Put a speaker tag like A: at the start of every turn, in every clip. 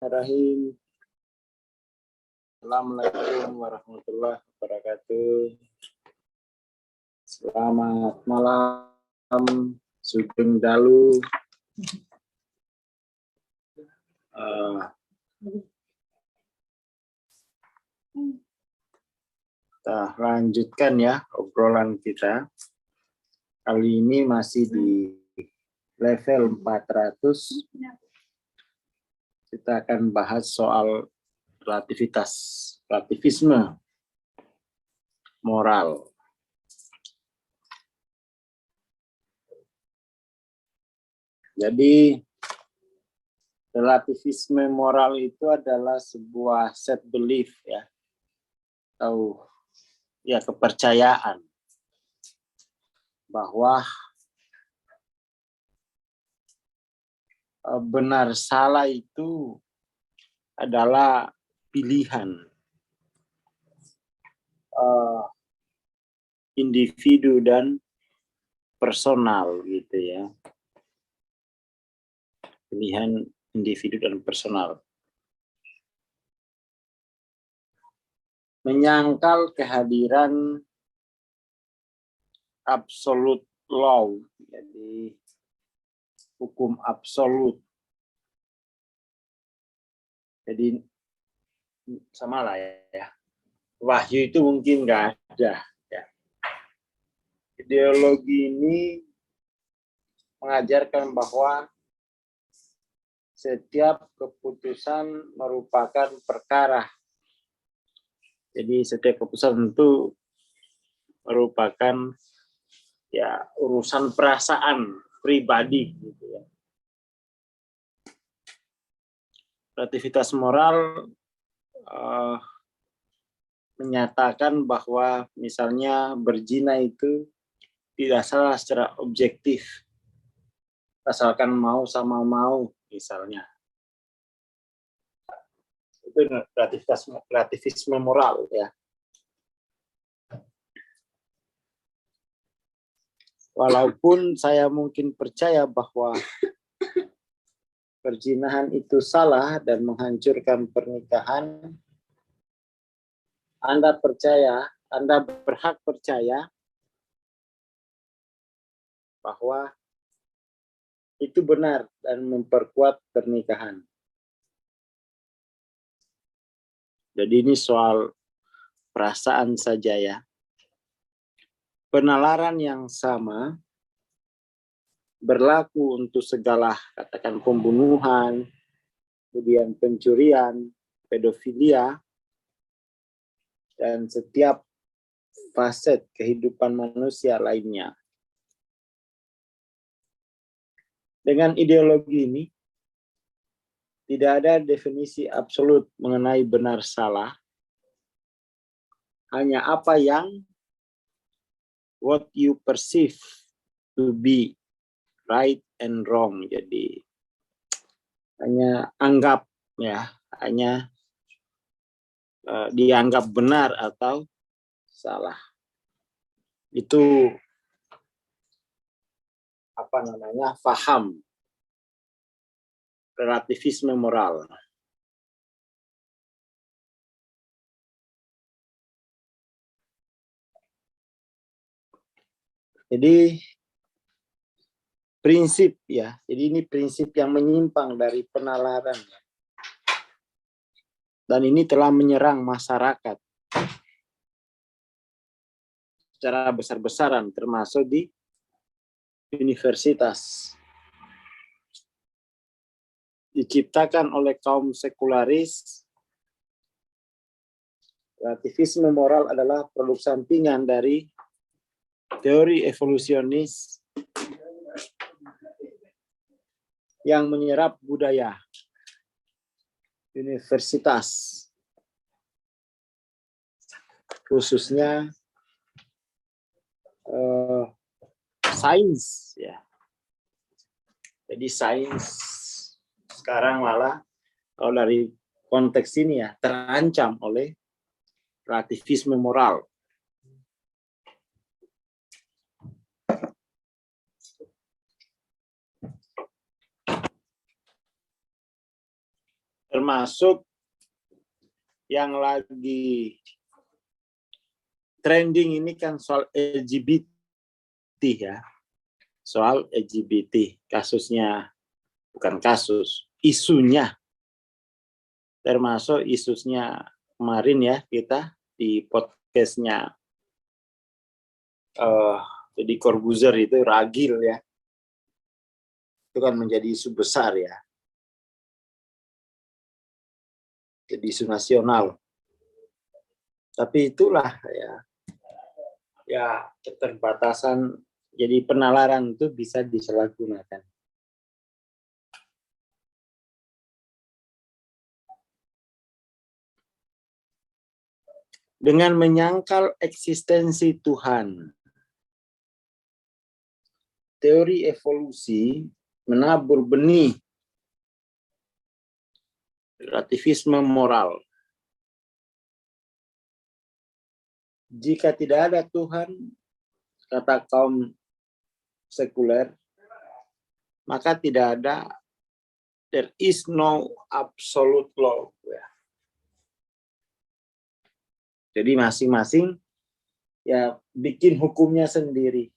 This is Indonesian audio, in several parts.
A: Bismillahirrahmanirrahim. Assalamualaikum warahmatullahi wabarakatuh. Selamat malam, Sugeng Dalu. Kita lanjutkan ya obrolan kita. Kali ini masih di level 400. Kita akan bahas soal relativisme moral. Jadi relativisme moral itu adalah sebuah set belief ya, atau ya kepercayaan bahwa benar salah itu adalah pilihan individu dan personal gitu ya. Pilihan individu dan personal. Menyangkal kehadiran absolute law, jadi hukum absolut. Jadi sama lah ya. Wahyu itu mungkin nggak ada. Ya. Ideologi ini mengajarkan bahwa setiap keputusan merupakan perkara. Jadi setiap keputusan itu merupakan ya urusan perasaan pribadi gitu ya. Relativitas moral menyatakan bahwa misalnya berzina itu tidak salah secara objektif, asalkan mau sama mau misalnya. Itu relativisme moral ya. Walaupun saya mungkin percaya bahwa perzinahan itu salah dan menghancurkan pernikahan, Anda berhak percaya bahwa itu benar dan memperkuat pernikahan. Jadi ini soal perasaan saja ya. Penalaran yang sama berlaku untuk segala, katakan pembunuhan, kemudian pencurian, pedofilia, dan setiap facet kehidupan manusia lainnya. Dengan ideologi ini, tidak ada definisi absolut mengenai benar salah, hanya apa yang what you perceive to be right and wrong. Jadi hanya anggap ya, hanya dianggap benar atau salah. Itu apa namanya? Faham relativisme moral. Jadi prinsip ya, jadi ini prinsip yang menyimpang dari penalaran. Dan ini telah menyerang masyarakat secara besar-besaran, termasuk di universitas. Diciptakan oleh kaum sekularis, relativisme moral adalah produk sampingan dari teori evolusionis yang menyerap budaya universitas, khususnya sains ya. Jadi sains sekarang malah kalau dari konteks ini ya terancam oleh relativisme moral. Termasuk yang lagi trending ini kan soal LGBT ya. Soal LGBT, kasusnya, bukan kasus, isunya. Termasuk isunya kemarin ya, kita di podcastnya jadi Corbuzier itu Ragil ya. Itu kan menjadi isu besar ya. Jadi isu nasional. Tapi itulah ya keterbatasan, jadi penalaran itu bisa disalahgunakan. Dengan menyangkal eksistensi Tuhan, teori evolusi menabur benih relativisme moral. Jika tidak ada Tuhan, kata kaum sekuler, maka tidak ada, there is no absolute law. Jadi masing-masing ya bikin hukumnya sendiri.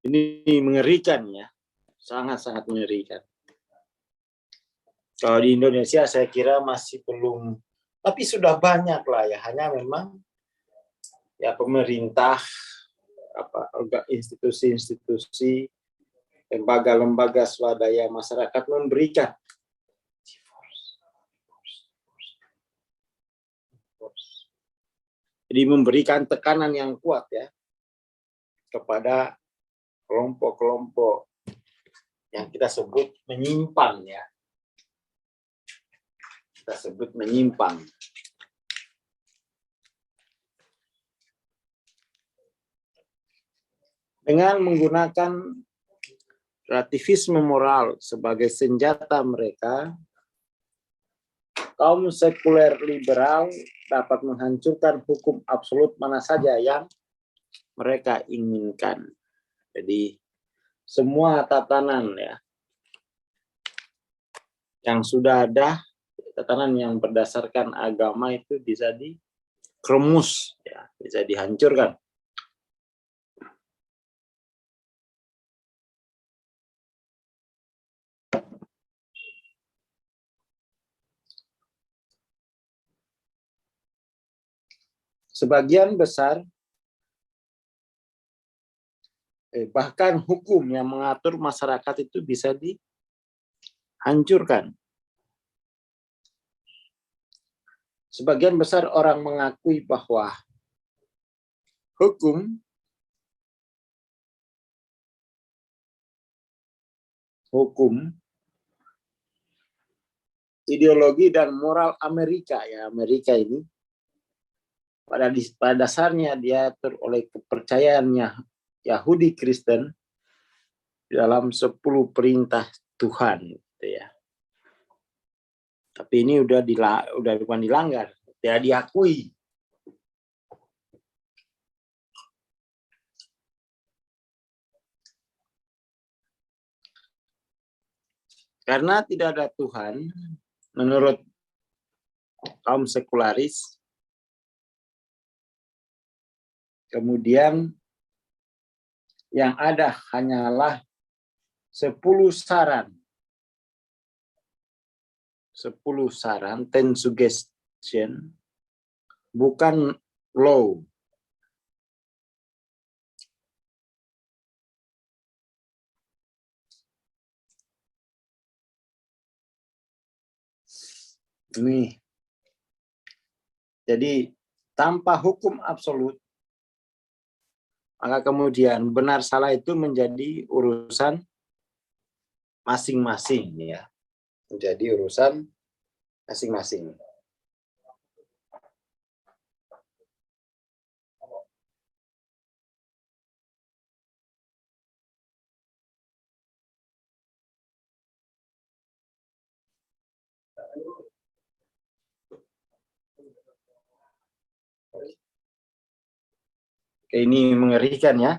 A: Ini mengerikan ya, sangat-sangat mengerikan. Kalau di Indonesia saya kira masih belum, tapi sudah banyak lah ya, hanya memang ya pemerintah, institusi-institusi, lembaga-lembaga swadaya masyarakat memberikan. Jadi memberikan tekanan yang kuat ya kepada kelompok-kelompok yang kita sebut menyimpang ya. Kita sebut menyimpang. Dengan menggunakan relativisme moral sebagai senjata mereka, kaum sekuler liberal dapat menghancurkan hukum absolut mana saja yang mereka inginkan. Jadi semua tatanan ya yang sudah ada, tatanan yang berdasarkan agama itu bisa dikremus ya, bisa dihancurkan. Sebagian besar bahkan hukum yang mengatur masyarakat itu bisa dihancurkan. Sebagian besar orang mengakui bahwa hukum ideologi dan moral Amerika ya, Amerika ini pada dasarnya diatur oleh kepercayaannya Yahudi Kristen dalam 10 perintah Tuhan gitu ya. Tapi ini udah bukan dilanggar, tidak diakui. Karena tidak ada Tuhan, menurut kaum sekularis, kemudian yang ada hanyalah 10 saran. 10 saran, 10 suggestion, bukan law. Ini. Jadi tanpa hukum absolut, maka kemudian benar salah itu menjadi urusan masing-masing ya. Menjadi urusan masing-masing. Ini mengerikan ya.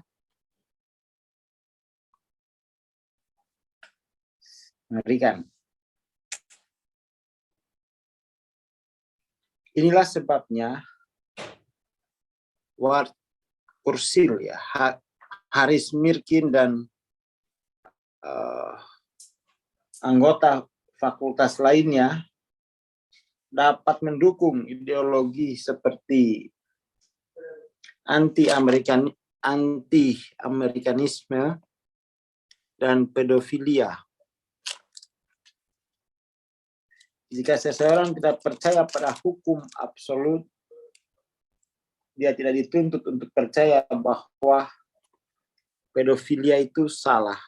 A: Mengerikan. Inilah sebabnya Ward Kursil, ya, Haris Mirkin dan anggota fakultas lainnya dapat mendukung ideologi seperti anti-Amerikanisme dan pedofilia. Jika seseorang tidak percaya pada hukum absolut, dia tidak dituntut untuk percaya bahwa pedofilia itu salah.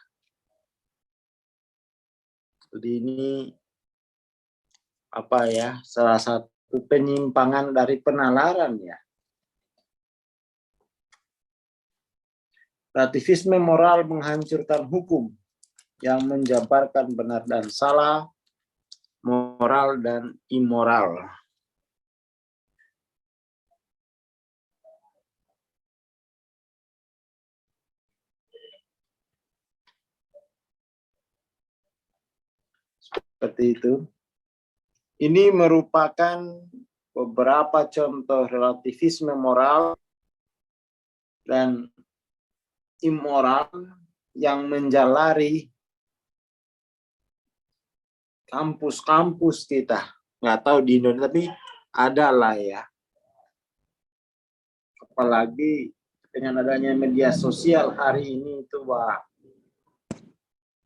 A: Jadi ini salah satu penyimpangan dari penalaran, ya. Relativisme moral menghancurkan hukum yang menjabarkan benar dan salah, moral dan immoral. Seperti itu. Ini merupakan beberapa contoh relativisme moral dan immoral yang menjalari kampus-kampus kita. Nggak tahu di Indonesia, tapi ada lah, ya. Apalagi dengan adanya media sosial hari ini itu, wah,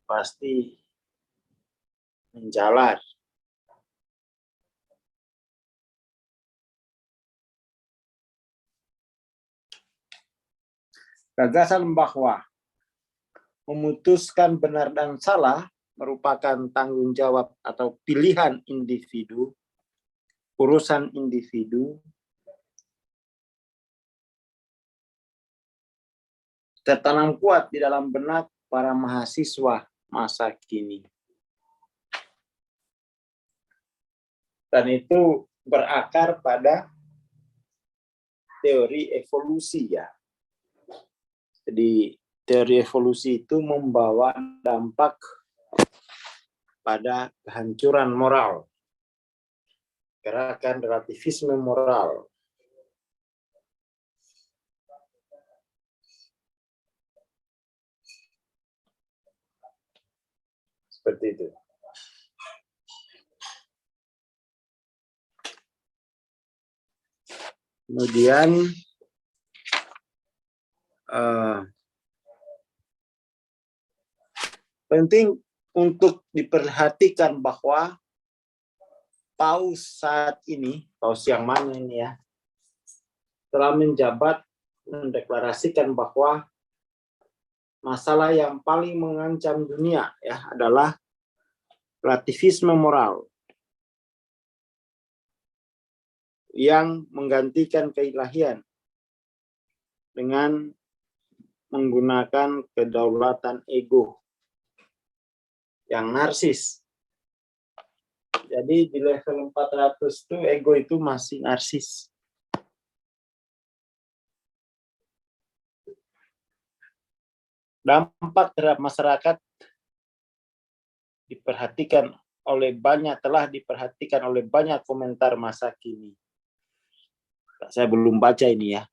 A: pasti menjalar. Gagasan bahwa memutuskan benar dan salah merupakan tanggung jawab atau pilihan individu, urusan individu, tertanam kuat di dalam benak para mahasiswa masa kini. Dan itu berakar pada teori evolusi, ya. Jadi teori evolusi itu membawa dampak pada kehancuran moral. Gerakan relativisme moral. Seperti itu. Kemudian penting untuk diperhatikan bahwa Paus saat ini, Paus yang mana ini, ya, telah menjabat mendeklarasikan bahwa masalah yang paling mengancam dunia, ya, adalah relativisme moral yang menggantikan keilahian dengan menggunakan kedaulatan ego yang narsis. Jadi di level 400 itu ego itu masih narsis. Dampak terhadap masyarakat telah diperhatikan oleh banyak komentar masa kini. Saya belum baca ini, ya.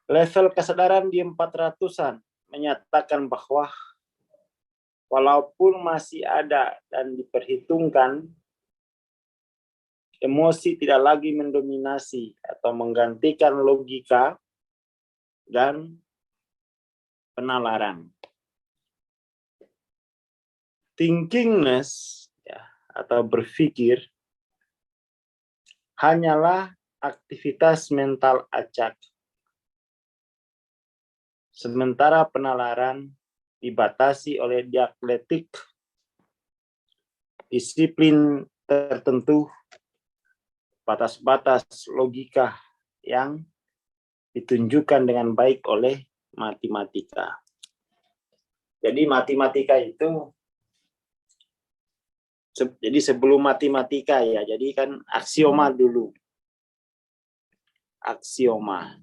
A: Level kesadaran di 400-an menyatakan bahwa walaupun masih ada dan diperhitungkan, emosi tidak lagi mendominasi atau menggantikan logika dan penalaran. Thinkingness, ya, atau berpikir hanyalah aktivitas mental acak. Sementara penalaran dibatasi oleh dialektik, disiplin tertentu, batas-batas logika yang ditunjukkan dengan baik oleh matematika. Jadi matematika itu, jadi sebelum matematika, ya, jadi kan aksioma dulu. Aksioma.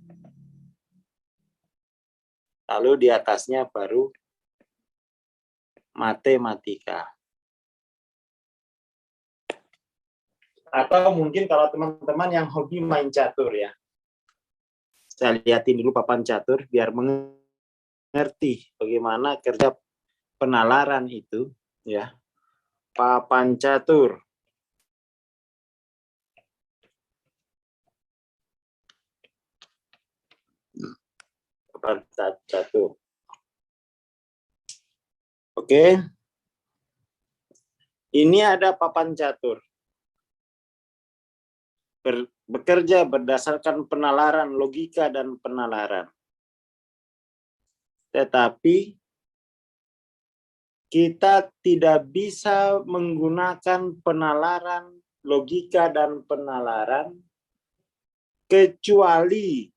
A: Lalu di atasnya baru matematika. Atau mungkin kalau teman-teman yang hobi main catur ya. Saya lihatin dulu papan catur biar mengerti bagaimana kerja penalaran itu ya. Papan catur. Papan catur. Oke. Ini ada papan catur. Bekerja berdasarkan penalaran logika dan penalaran. Tetapi kita tidak bisa menggunakan penalaran logika dan penalaran kecuali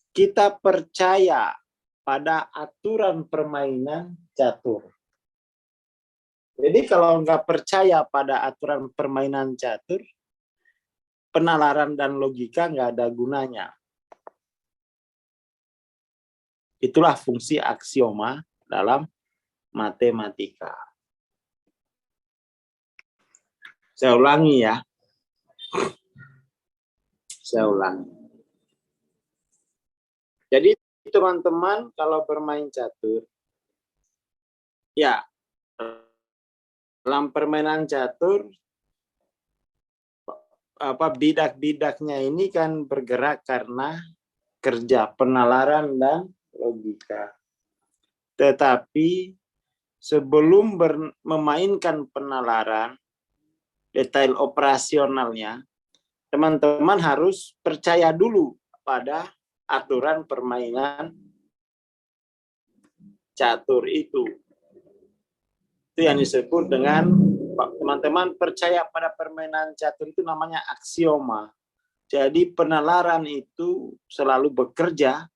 A: kita percaya pada aturan permainan catur. Jadi kalau nggak percaya pada aturan permainan catur, penalaran dan logika nggak ada gunanya. Itulah fungsi aksioma dalam matematika. Saya ulangi ya. Saya ulangi. Jadi teman-teman kalau bermain catur, ya dalam permainan catur, bidak-bidaknya ini kan bergerak karena kerja penalaran dan logika. Tetapi sebelum memainkan penalaran, detail operasionalnya, teman-teman harus percaya dulu pada aturan permainan catur itu. Itu yang disebut dengan, teman-teman percaya pada permainan catur itu namanya aksioma. Jadi penalaran itu selalu bekerja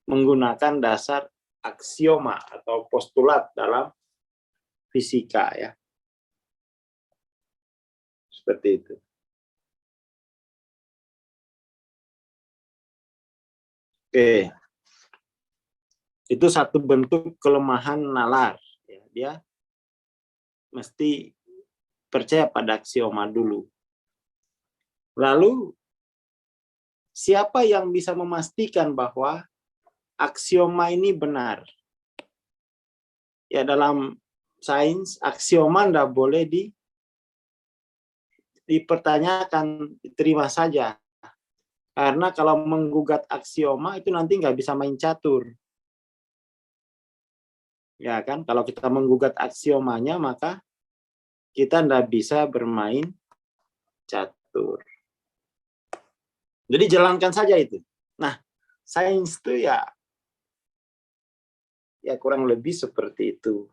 A: menggunakan dasar aksioma atau postulat dalam fisika ya. Seperti itu. Oke. Itu satu bentuk kelemahan nalar. Dia mesti percaya pada aksioma dulu. Lalu, siapa yang bisa memastikan bahwa aksioma ini benar? Ya, dalam sains, aksioma tidak boleh dipertanyakan, diterima saja. Karena kalau menggugat aksioma, itu nanti nggak bisa main catur. Ya kan, kalau kita menggugat aksiomanya, maka kita tidak bisa bermain catur. Jadi jalankan saja itu. Nah, sains itu ya kurang lebih seperti itu.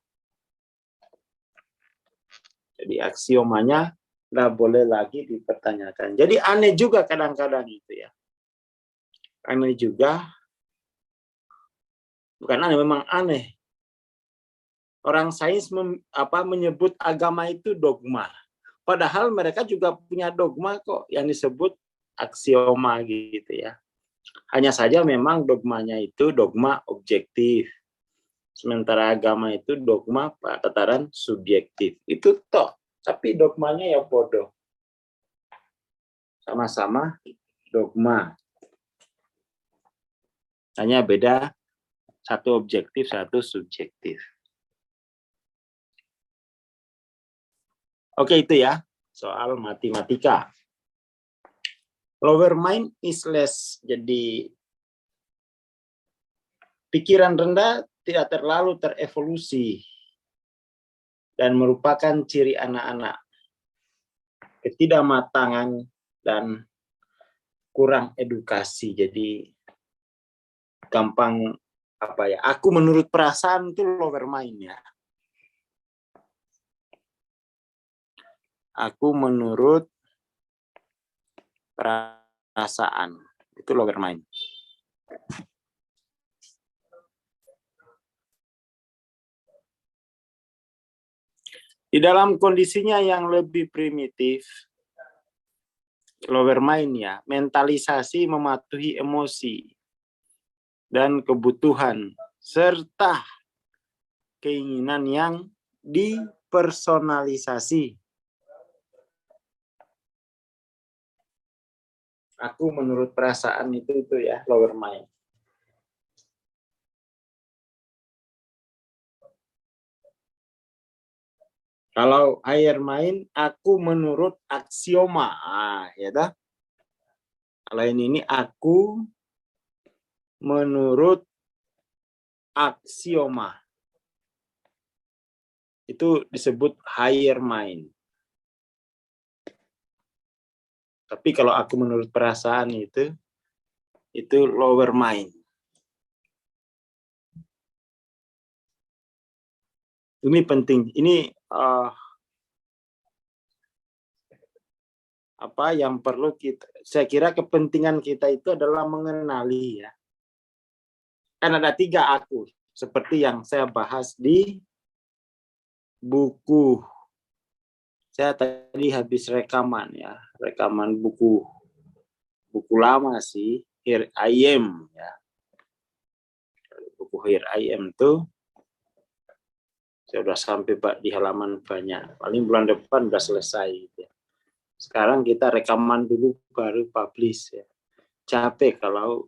A: Jadi aksiomanya tidak boleh lagi dipertanyakan. Jadi aneh juga kadang-kadang itu ya. Aneh juga, bukan aneh, memang aneh. Orang sains menyebut agama itu dogma. Padahal mereka juga punya dogma kok yang disebut aksioma gitu ya. Hanya saja memang dogmanya itu dogma objektif. Sementara agama itu dogma pada tataran subjektif. Itu toh, tapi dogmanya ya bodoh. Sama-sama dogma. Hanya beda, satu objektif, satu subjektif. Oke, itu ya, soal matematika. Lower mind is less, jadi pikiran rendah tidak terlalu terevolusi dan merupakan ciri anak-anak. Ketidakmatangan dan kurang edukasi, jadi gampang aku menurut perasaan itu lower mind ya. Aku menurut perasaan itu lower mind. Di dalam kondisinya yang lebih primitif, lower mind ya, mentalisasi mematuhi emosi. dan kebutuhan serta keinginan yang dipersonalisasi. Aku menurut perasaan itu ya, lower mind. Kalau higher mind, aku menurut aksioma. Ya dah. Kalau ini aku menurut aksioma. Itu disebut higher mind. Tapi kalau aku menurut perasaan itu lower mind. Ini penting. Ini apa yang perlu kita, saya kira kepentingan kita itu adalah mengenali ya. Kan ada 3 aku, seperti yang saya bahas di buku. Saya tadi habis rekaman ya, rekaman buku lama sih, Here I Am ya. Buku Here I Am tuh saya udah sampai di halaman banyak. Paling bulan depan udah selesai gitu ya. Sekarang kita rekaman dulu baru publish ya. Capek kalau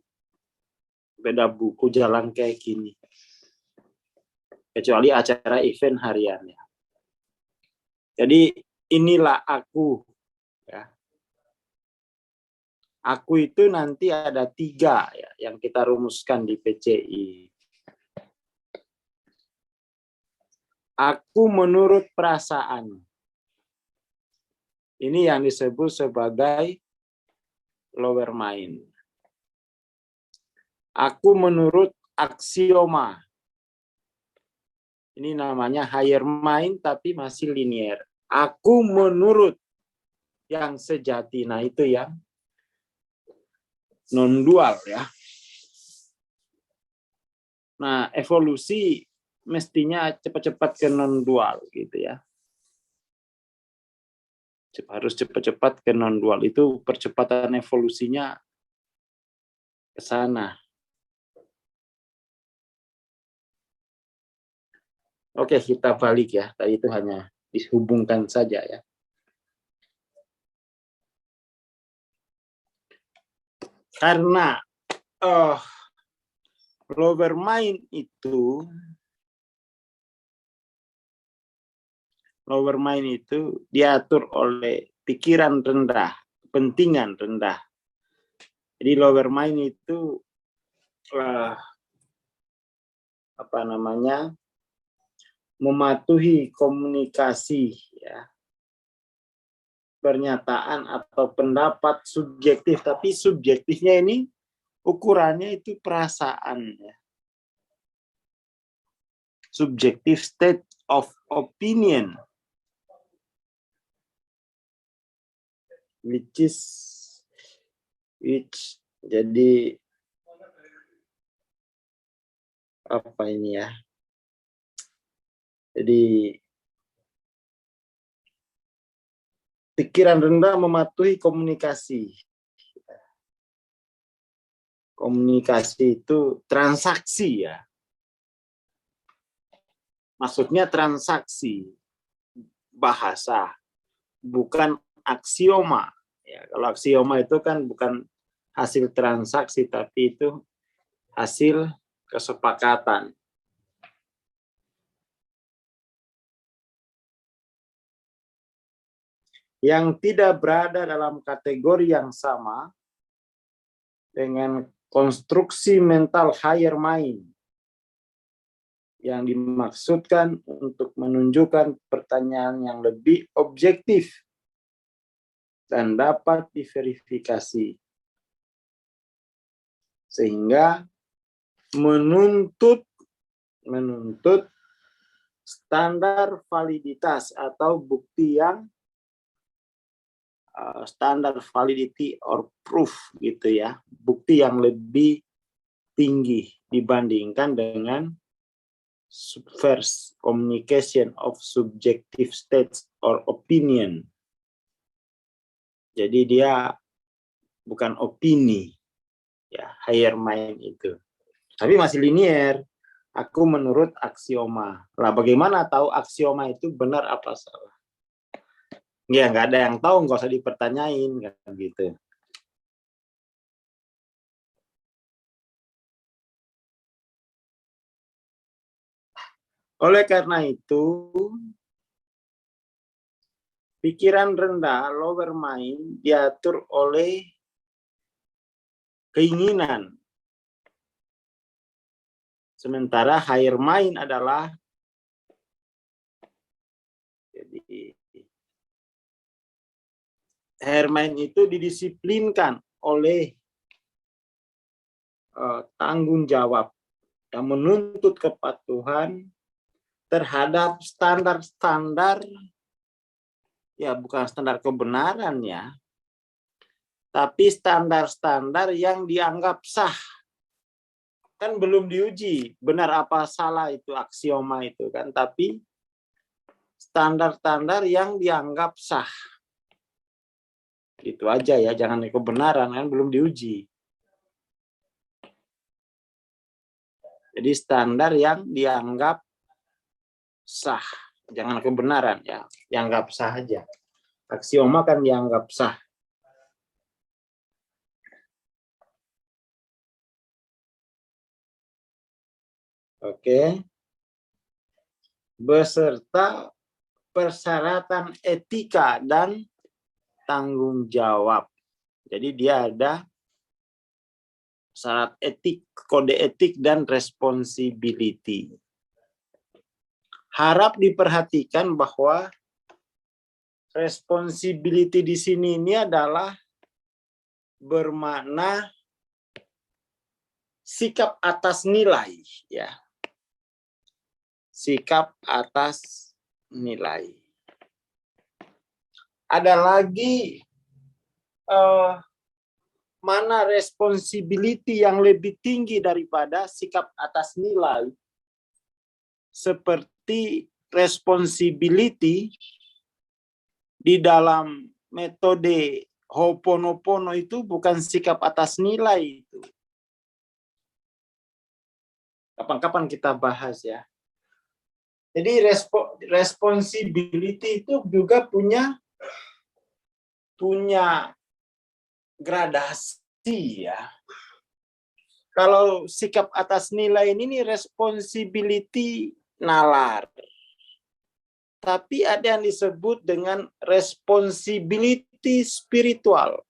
A: beda buku jalan kayak gini. Kecuali acara event harian ya. Jadi inilah aku ya. Aku itu nanti ada 3 ya yang kita rumuskan di PCI. Aku menurut perasaan. Ini yang disebut sebagai lower mind. Aku menurut aksioma. Ini namanya higher mind tapi masih linear. Aku menurut yang sejati. Nah itu yang non-dual ya. Nah evolusi mestinya cepat-cepat ke non-dual gitu ya. Harus cepat-cepat ke non-dual. Itu percepatan evolusinya ke sana. Oke, kita balik ya. Tadi itu hanya dihubungkan saja ya. Karena lower mind itu diatur oleh pikiran rendah, kepentingan rendah. Jadi lower mind itu mematuhi komunikasi ya, pernyataan atau pendapat subjektif, tapi subjektifnya ini ukurannya itu perasaan ya. Subjective state of opinion, which jadi apa ini ya? Jadi pikiran rendah mematuhi komunikasi. Komunikasi itu transaksi ya. Maksudnya transaksi bahasa, bukan aksioma. Ya, kalau aksioma itu kan bukan hasil transaksi, tapi itu hasil kesepakatan. Yang tidak berada dalam kategori yang sama dengan konstruksi mental higher mind yang dimaksudkan untuk menunjukkan pertanyaan yang lebih objektif dan dapat diverifikasi, sehingga menuntut standar validitas atau bukti yang standar validity or proof gitu ya, bukti yang lebih tinggi dibandingkan dengan subverse communication of subjective states or opinion. Jadi dia bukan opini ya, higher mind itu. Tapi masih linier. Aku menurut aksioma. Lah bagaimana tahu aksioma itu benar apa salah? Ya nggak ada yang tahu, nggak usah dipertanyain kan gitu. Oleh karena itu, pikiran rendah, lower mind, diatur oleh keinginan. Sementara higher mind adalah jadi higher mind itu didisiplinkan oleh tanggung jawab yang menuntut kepatuhan terhadap standar-standar, ya bukan standar kebenaran ya, tapi standar-standar yang dianggap sah. Kan belum diuji benar apa salah itu aksioma itu kan, tapi standar-standar yang dianggap sah. Itu aja ya, jangan kebenaran kan belum diuji. Jadi standar yang dianggap sah, jangan kebenaran ya, dianggap sah aja. Aksioma kan dianggap sah. Oke. Beserta persyaratan etika dan tanggung jawab. Jadi dia ada syarat etik, kode etik, dan responsibility. Harap diperhatikan bahwa responsibility di sini ini adalah bermakna sikap atas nilai, ya. Sikap atas nilai. Ada lagi mana responsibility yang lebih tinggi daripada sikap atas nilai, seperti responsibility di dalam metode Ho'oponopono itu bukan sikap atas nilai itu. Kapan-kapan kita bahas ya. Jadi responsibility itu juga punya gradasi ya. Kalau sikap atas nilai ini responsibility nalar. Tapi ada yang disebut dengan responsibility spiritual.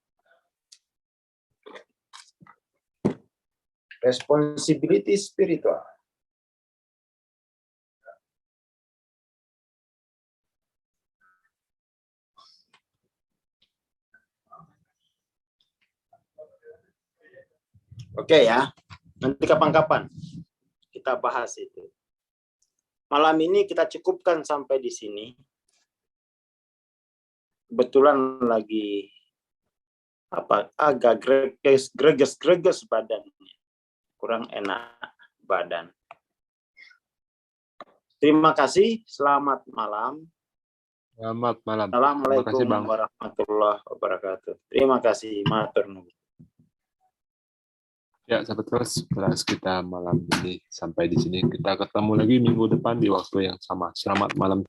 A: Responsibility spiritual. Oke ya, nanti kapan-kapan kita bahas itu. Malam ini kita cukupkan sampai di sini. Kebetulan lagi agak greges badannya, kurang enak badan. Terima kasih, selamat malam.
B: Selamat malam.
A: Assalamualaikum warahmatullahi wabarakatuh. Terima kasih, matur nuwun.
B: Ya, sahabat kelas kita malam ini sampai di sini. Kita ketemu lagi minggu depan di waktu yang sama. Selamat malam.